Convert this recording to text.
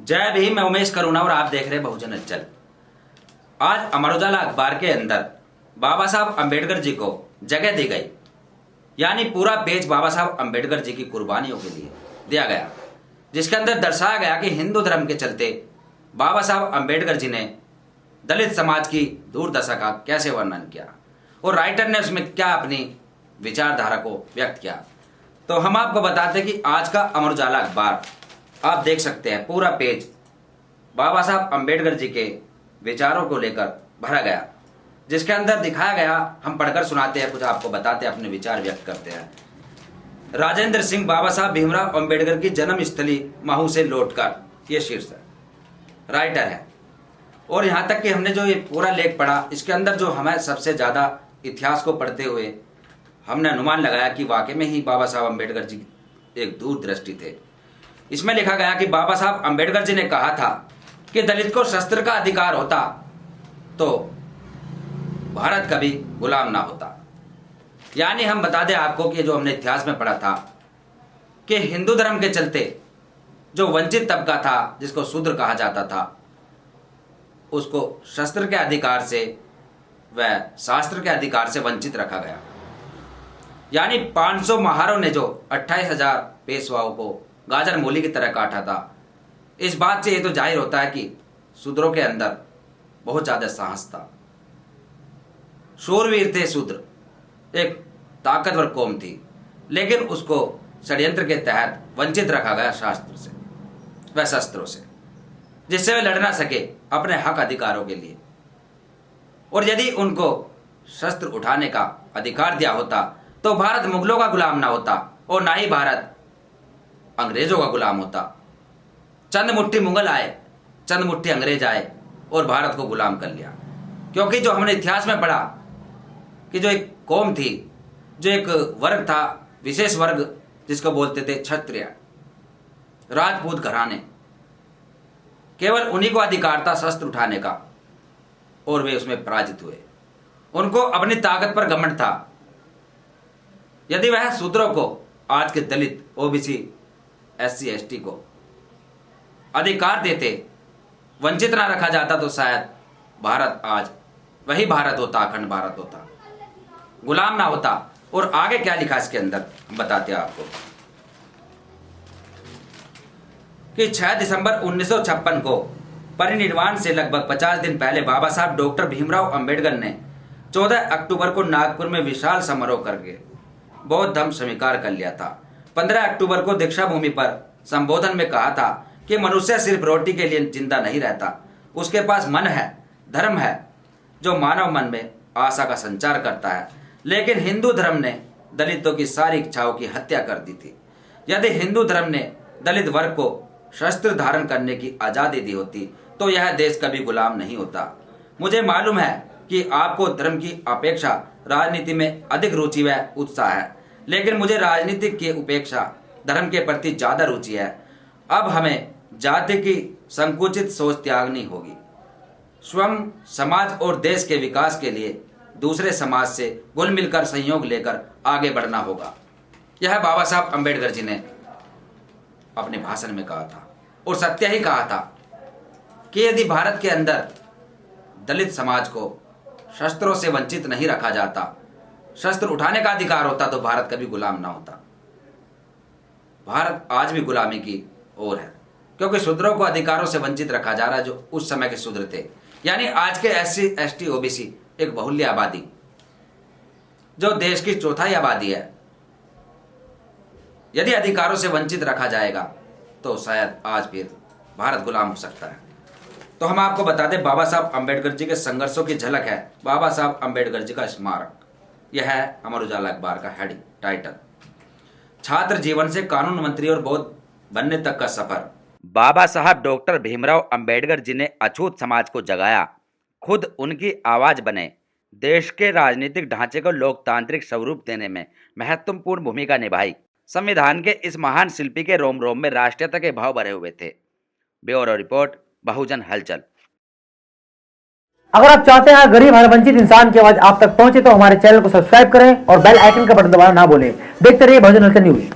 जय भीम। मैं उमेश करुणा और आप देख रहे हैं बहुजन हलचल। आज अमर उजाला अखबार के अंदर बाबा साहब अंबेडकर जी को जगह दी गई, यानी पूरा पेज बाबा साहब अंबेडकर जी की कुर्बानियों के लिए दिया गया, जिसके अंदर दर्शाया गया कि हिंदू धर्म के चलते बाबा साहब अंबेडकर जी ने दलित समाज की दुर्दशा का कैसे वर्णन किया और राइटर ने उसमें क्या अपनी विचारधारा को व्यक्त किया। तो हम आपको बताते हैं कि आज का अमर उजाला अखबार आप देख सकते हैं, पूरा पेज बाबा साहब अंबेडकर जी के विचारों को लेकर भरा गया, जिसके अंदर दिखाया गया। हम पढ़कर सुनाते हैं, कुछ आपको बताते हैं, अपने विचार व्यक्त करते हैं। राजेंद्र सिंह बाबा साहब भीमराव अंबेडकर की जन्मस्थली महू से लौटकर, ये शीर्ष राइटर है। और यहाँ तक कि हमने जो ये पूरा लेख पढ़ा, इसके अंदर जो हमें सबसे ज़्यादा इतिहास को पढ़ते हुए हमने अनुमान लगाया कि वाकई में ही बाबा साहब अंबेडकर जी एक दूरदृष्टि थे। इसमें लिखा गया कि बाबा साहब अंबेडकर जी ने कहा था कि दलित को शस्त्र का अधिकार होता तो भारत कभी गुलाम ना होता। यानी हम बता दें आपको कि जो हमने इतिहास में पढ़ा था कि हिंदू धर्म के चलते जो वंचित तबका था, जिसको शूद्र कहा जाता था, उसको शस्त्र के अधिकार से व शास्त्र के अधिकार से वंचित रखा गया। यानी 500 महारों ने जो 28,000 पेशवाओं को गाजर मूली की तरह काटा था। इस बात से ये तो जाहिर होता है कि शूद्रों के अंदर बहुत ज़्यादा साहस था, शूरवीर थे शूद्र, एक ताकतवर कौम थी, लेकिन उसको षड्यंत्र के तहत वंचित रखा गया शास्त्र से व शस्त्रों से, जिससे वे लड़ ना सके अपने हक अधिकारों के लिए। और यदि उनको शस्त्र उठाने का अधिकार दिया होता तो भारत मुगलों का गुलाम ना होता और ना ही भारत अंग्रेजों का गुलाम होता। चंद मुट्ठी मुगल आए, चंद मुट्ठी अंग्रेज आए और भारत को गुलाम कर लिया। क्योंकि जो हमने इतिहास में पढ़ा कि जो एक कौम थी, जो एक वर्ग था, विशेष वर्ग जिसको बोलते थे क्षत्रिय, राजपूत घराने, केवल उन्हीं को अधिकार था शस्त्र उठाने का और वे उसमें पराजित हुए। उनको अपनी ताकत पर घमंड था। यदि वह शूद्रों को, आज के दलित, ओबीसी, SC ST को अधिकार देते, वंचित ना रखा जाता, तो शायद भारत आज वही भारत होता, अखंड भारत होता, गुलाम ना होता। और आगे क्या लिखा इसके अंदर बताते हैं आपको कि 6 दिसंबर 1956 को परिनिर्वाण से लगभग 50 दिन पहले बाबा साहब डॉक्टर भीमराव अंबेडकर ने 14 अक्टूबर को नागपुर में विशाल समारोह करके बौद्ध धर्म स्वीकार कर लिया था। 15 अक्टूबर को दीक्षा भूमि पर संबोधन में कहा था कि मनुष्य सिर्फ रोटी के लिए जिंदा नहीं रहता, उसके पास मन है, धर्म है, जो मानव मन में आशा का संचार करता है। लेकिन हिंदू धर्म ने दलितों की सारी इच्छाओं की हत्या कर दी थी। यदि हिंदू धर्म ने दलित वर्ग को शस्त्र धारण करने की आज़ादी दी होती तो यह देश कभी गुलाम नहीं होता। मुझे मालूम है कि आपको धर्म की अपेक्षा राजनीति में अधिक रुचि व उत्साह है, लेकिन मुझे राजनीति की उपेक्षा धर्म के प्रति ज़्यादा रुचि है। अब हमें जाति की संकुचित सोच त्यागनी होगी। स्वयं, समाज और देश के विकास के लिए दूसरे समाज से घुल मिलकर सहयोग लेकर आगे बढ़ना होगा। यह बाबा साहब अंबेडकर जी ने अपने भाषण में कहा था और सत्य ही कहा था कि यदि भारत के अंदर दलित समाज को शस्त्रों से वंचित नहीं रखा जाता, शस्त्र उठाने का अधिकार होता, तो भारत कभी गुलाम ना होता। भारत आज भी गुलामी की ओर है, क्योंकि शूद्रों को अधिकारों से वंचित रखा जा रहा है, जो उस समय के शूद्र थे। यानी आज के SC ST OBC एक बहुल्य आबादी, जो देश की चौथाई आबादी है, यदि अधिकारों से वंचित रखा जाएगा तो शायद आज फिर भारत गुलाम हो सकता है। तो हम आपको बता दें, बाबा साहब अंबेडकर जी के संघर्षों की झलक है बाबा साहब अंबेडकर जी का स्मारक। यह है अमर उजाला अखबार का हेडिंग टाइटल, छात्र जीवन से कानून मंत्री और बौद्ध बनने तक का सफर। बाबा साहब डॉक्टर भीमराव अंबेडकर जी ने अछूत समाज को जगाया, खुद उनकी आवाज बने, देश के राजनीतिक ढांचे को लोकतांत्रिक स्वरूप देने में महत्वपूर्ण भूमिका निभाई। संविधान के इस महान शिल्पी के रोम रोम में राष्ट्रीयता के भाव भरे हुए थे। ब्यूरो रिपोर्ट, बहुजन हलचल। अगर आप चाहते हैं गरीब हर वंचित इंसान की आवाज आप तक पहुंचे तो हमारे चैनल को सब्सक्राइब करें और बेल आइकन का बटन दबाना ना भूलें। देखते रहिए बहुजन हलचल न्यूज।